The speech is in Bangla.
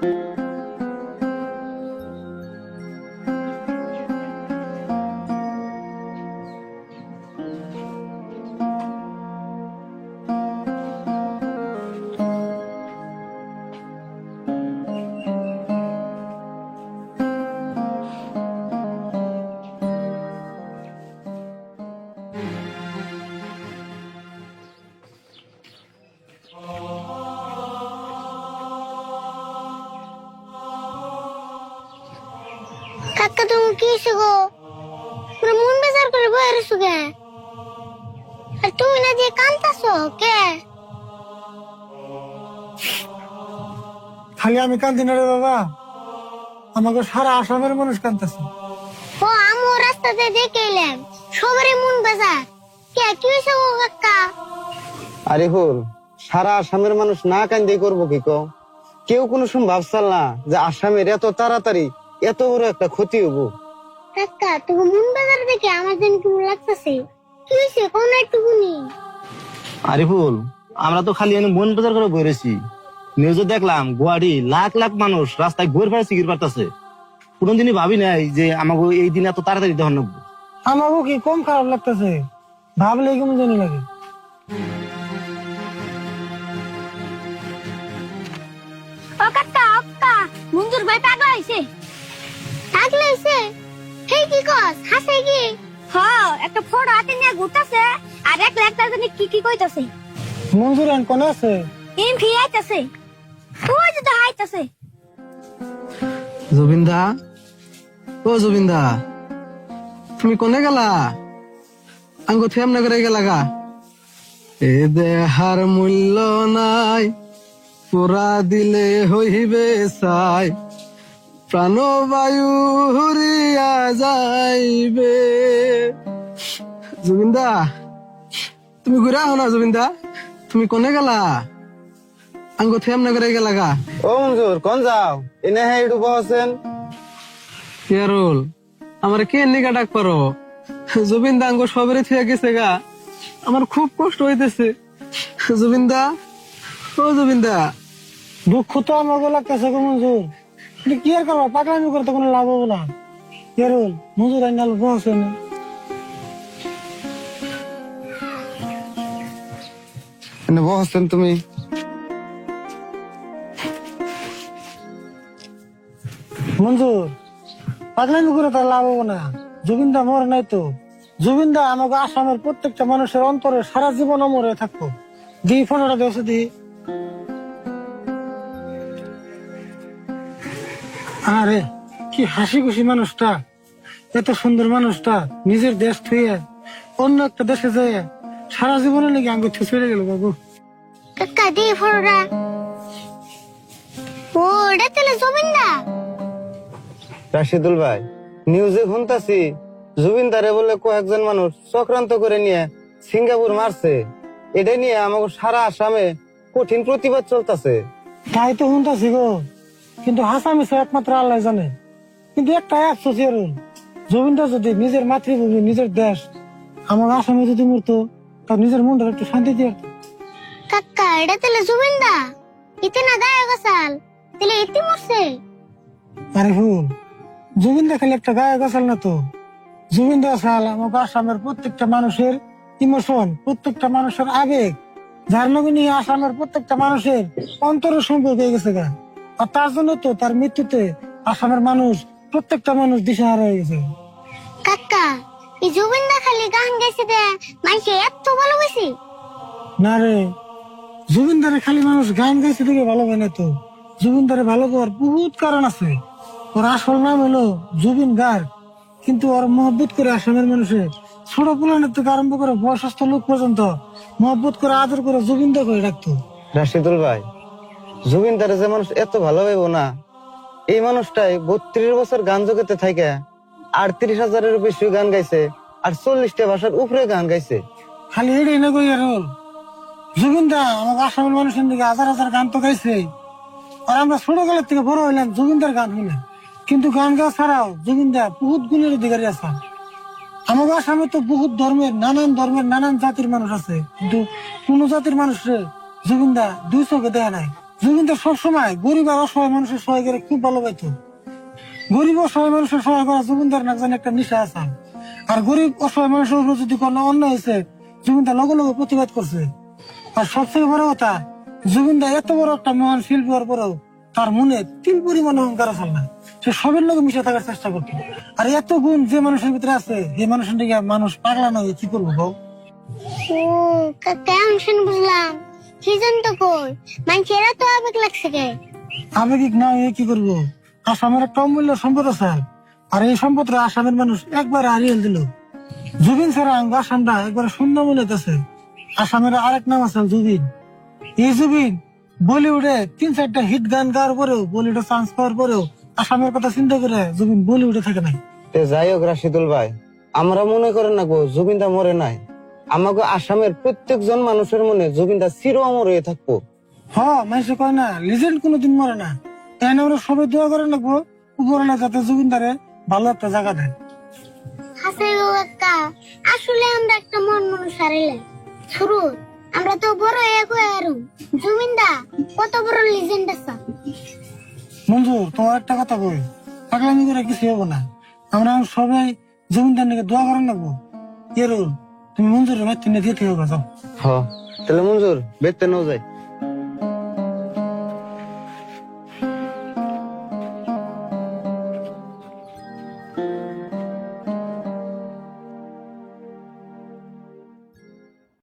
কাকা তুমি কি গো পুরো মন বেজার করে বয়ে রয়েছো কে? আর তুমি না যে কান্দাছো কে? খালি আমি কান্দি না রে বাবা, আমাকে সারা আসামের মানুষ কান্দাছে। ও আমি রাস্তাতে দেখে এলাম সবারই মন বেজার। কে কি হয়েছে গো কাকা? আরে হোল সারা আসামের মানুষ না কান্দে করবো কি কও? কেউ কোনো সময় ভাবছাল না যে আসামের এত তাড়াতাড়ি এত বড় একটা ক্ষতি হবো। কাকা তুমি মন বেজার দেখে আমার যেন কেমন লাগতেছে। কি হয়েছে কোন একটুকুনি? আরে ফুল আমরা তো খালি মন বাজার করে বইরেছি, নিউজে দেখলাম গুয়াহাটি লাখ লাখ মানুষ রাস্তায় ঘুরে ফেরা সিকির পারতেছে। কোনদিনই ভাবি নাই যে আমাকে এই দিন এত তাড়াতাড়ি দহন লাগবে। আমাকে কি কম খারাপ লাগতেছে, ভাবলে কেমন জানি লাগে। ও কাকা কাকা মঞ্জুর ভাই পাগলা হইছে। পাগলা হইছে? হেই কি কস হাসে কি? হ্যাঁ একটা ফটো হাতে নিয়ে ঘুরতাছে আর এক লেখটার জন্য কি কি কইতাছে। মঞ্জুর আন কোন আছে? ইম ফি আইতাছে ওই যে তো আইতাছে। জুবিনদা, ও জুবিনদা, তুমি কোনে গেলা? আঙ্গু থেম না করে গেলা গা? এ দেহার মূল্য নাই, পুরা দিলে হইবে চাই, প্রাণবায়ু হরিয়া যাইবে। জুবিনদা তুমি ঘুরে আহ না। জুবিনদা তুমি কোনে গেলা? আঙ্গু থেম না করে গেলা গা? ও মঞ্জুর কোন যাও? এনে হ্যাঁ একটু বসেন। ইয়ারুল আমার কে নিগা ডাক পারো? জুবিনদা আঙ্গু সবেরে থুয়ে গেছে গা, আমার খুব কষ্ট হইতেছে। জুবিনদা, ও জুবিনদা। দুঃখ তো আমাকে লাগতেছে গো মঞ্জুর, কিন্তু কি আর করবো, পাগলামি করতে কোনো লাভ হবো না। কেরুল মঞ্জুর আইনাল বসে না। এনে বসেন তুমি। মঞ্জুর পাগলামি করে তার লাভ হবো না। জুবিনদা মরে নাই তো। জুবিনদা আমাকে আসামের প্রত্যেকটা মানুষের অন্তরে সারা জীবন মরে থাকবো। দি ফটোটা দেওয়া দি। আরে কি হাসি খুশি মানুষটা, এত সুন্দর মানুষটা নিজের দেশ থুয়ে অন্য একটা দেশে যায় সারা জীবনে নাকি আঙ্গুর থুয়ে চলে গেল। বাবু কাকা দি ফটোটা। ও এটা তাহলে জমিনদা। রাশিদুল ভাই নিউজে শুনতাছি জুবিনদারে বলে কয়েকজন মানুষ চক্রান্ত করে নিয়ে সিঙ্গাপুর মারছে। এটা নিয়ে আমাকে সারা আসামে কঠিন প্রতিবাদ চলতেছে। তাই তো শুনতেছি গো, কিন্তু হাসামিছে একমাত্র আল্লাহ জানে। কিন্তু একটা আফসোস জুবিনদা যদি নিজের মাতৃভূমি নিজের দেশ আমার আসামে যদি মরতো, তার নিজের মনটা একটু শান্তি দিয়ে। কাকা এটা তাহলে জুবিনদা। ইতে না গায়ে গসাল তাহলে ইতি মরছে। আরে হুন, জুবিনদা খালি একটা গায়ে গসাল না তো। জুবিনদা সাল আমাকে আসামের প্রত্যেকটা মানুষের ইমোশন, প্রত্যেকটা মানুষের আবেগ, যার নবী নিয়ে আসামের প্রত্যেকটা মানুষের অন্তরের সম্পর্ক হয়ে গেছে গা। আর তার জন্য তো তার মৃত্যুতে আসামের মানুষ, প্রত্যেকটা মানুষ দিশেহারা হয়ে গেছে। কাকা এই জুবিনদা খালি গান গাইছে দে মাইকে এত ভালোবাসি। না রে, জুবিনদারে খালি মানুষ গান গাইছে দেখে ভালো হয় না তো। জুবিনদারে ভালো করার বহুত কারণ আছে। ওর আসল নাম হলো জুবিন গার্গ, কিন্তু ওর মহব্বত করে আসামের মানুষের ছোট পুলানের থেকে আরম্ভ করে বয়সস্থ লোক পর্যন্ত মহব্বত করে আদর করে জুবিনদা করে ডাকতো। রাশিদুল ভাই জুবিনদারে যে মানুষ এত ভালো পাইব না, এই মানুষটাই 32 বছর গান জগতে থাকে 38,000-এর বেশি গান গাইছে আর 40টা ভাষার উপরে গান গাইছে। খালি এটাই না কই আর জুবিনদা আমাকে আসামের মানুষের দিকে হাজার হাজার গান তো গাইছে। আর আমরা ছোটকালের থেকে বড় হইলাম জুবিনদার গান শুনে। কিন্তু গান গাওয়া ছাড়াও জুবিনদা বহুত গুণের অধিকারী আছে। আমাকে আসামে তো বহুত ধর্মের নানান জাতির মানুষ আছে, কিন্তু কোন জাতির মানুষরে জুবিনদা দুই চোখে দেয় নাই। জমিনদার সবসময় গরিব আর অসহায় মানুষের সহায় করে খুব ভালো পাইতো। গরিব অসহায় মানুষের সহায় করা জমিনদার না জানি একটা নেশা আছে। আর গরিব অসহায় মানুষের উপর যদি কোনো অন্যায় হয়েছে জমিনদার লগে লগে প্রতিবাদ করছে। আর সবথেকে বড় কথা, জমিনদার এত বড় একটা মহান শিল্পী হওয়ার পরেও তার মনে তিল পরিমাণ অহংকার আছে না। সে সবের লোক মিশে থাকার চেষ্টা করতো। আর এত গুণ যে মানুষের ভিতরে আছে, এই মানুষের দিকে মানুষ পাগলা না হয়ে কি করবো বউ? ও কাকা আমি শুনে বুঝলাম কি জানতো কই মানুষেরা তো আবেগ লাগছে কে আবেগিক না হয়ে কি করবো? আসামের একটা অমূল্য সম্পদ আছে, আর এই সম্পদটা আসামের মানুষ একবার হারিয়ে দিল। জুবিন ছাড়া আঙ্গ আসামটা একবার শূন্য মূল্য আছে। আসামের আরেক নাম আছে জুবিন। এই জুবিন বলিউডে 3-4টা হিট গান গাওয়ার পরেও, বলিউডে চান্স পাওয়ার পরেও আসামের কথা চিন্তা করে জুবিন বলিউডে থাকে নাই। যাই হোক রাশিদুল ভাই, আমরা মনে করেন না গো জুবিনদা মরে নাই। আমাকে আসামের প্রত্যেকজন মানুষের মনে জুবিনদা চির অমর হয়ে থাকবো। মানুষে কয় না লিজেন্ড কোনোদিন মরে না। তাই আমরা সবাই দোয়া করে রাখবো উপরওয়ালা যাতে জুবিনদারে ভালো একটা জায়গা দেয়। হাসাই কাকা আসলে আমরা একটা মন মানুষ হারাইলাম শুরু আমরা তো বড় এক হয়ে আরো জমিনদা কত বড় লিজেন্ড আছে। মঞ্জুর, তোমার একটা কথা বই, পাগলামি করে কিছু হবো না। আমরা সবাই জমিনদার নিকে দোয়া করে রাখবো। এরুল, তুমি মঞ্জুরের বাচ্চা নিয়ে দিতে হবে যাও। তাহলে মঞ্জুর বেতন যাই।